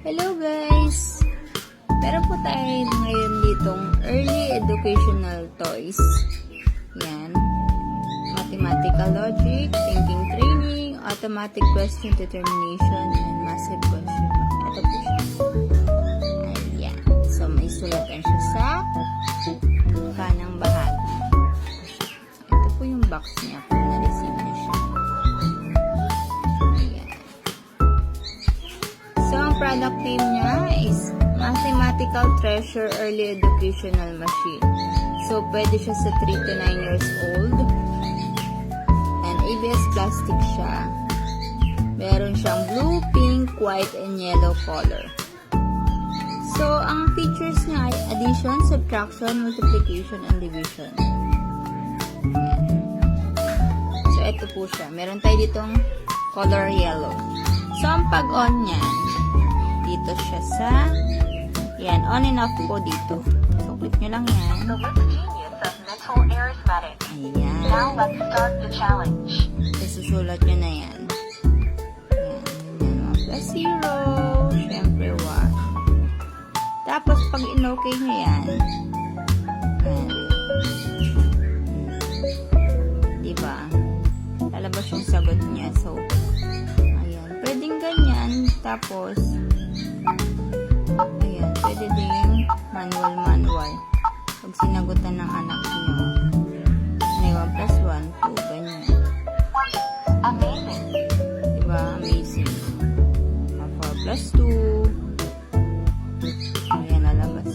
Hello guys! Meron po tayo ngayon ditong early educational toys. Yan. Mathematical logic, thinking training, automatic question determination, and massive question. Ito po siya. Ayan. So, may sulatan siya sa kanang bahagi. Ito po yung box niya kung na-receive niya siya. Product name niya is Mathematical Treasure Early Educational Machine. So, pwede siya sa 3 to 9 years old. And ABS plastic siya. Meron siyang blue, pink, white, and yellow color. So, ang features niya ay addition, subtraction, multiplication, and division. Ayan. So, ito po siya. Meron tayo ditong color yellow. So, ang pag-on niya, dito siya sa, yan, on and off po dito. So, click nyo lang yan. The Wit Genius of Mental Arithmetic. Ayan. Now let's start the challenge. Isusulat nyo na yan. Yan, 1 plus 0. Siyempre, 1. Tapos, pag in-okay nyo yan, yan. Diba? Lalabas yung sagot niya. So, ayan. Pwedeng ganyan. Tapos, ayan, pwede din manual. Pag sinagutan ng anak nyo, may 1 plus 1, 2, ganyan. Amazing. Diba? Amazing. 4 plus 2. Ayan, lalabas.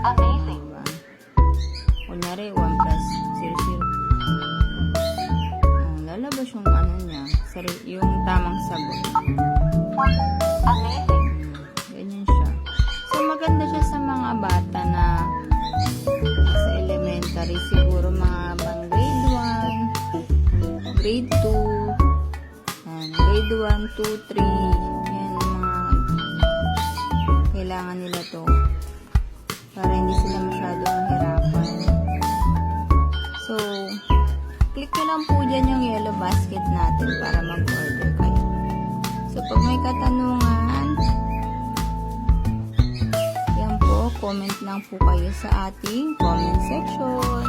Amazing. Diba? Kunyari, 1 plus 0, 0. Lalabas yung ano niya, yung tamang sagot. Amazing. Ganyan siya. So, maganda siya sa mga bata na sa elementary. Siguro mga pang grade 1, grade 2, yan, grade 1, 2, 3. Yan, mga kailangan nila to para hindi sila masyadong mahirapan. So, click nyo lang po dyan yung yellow basket natin para mag-order kayo. So, pag may katanungan, yan po, comment lang po kayo sa ating comment section.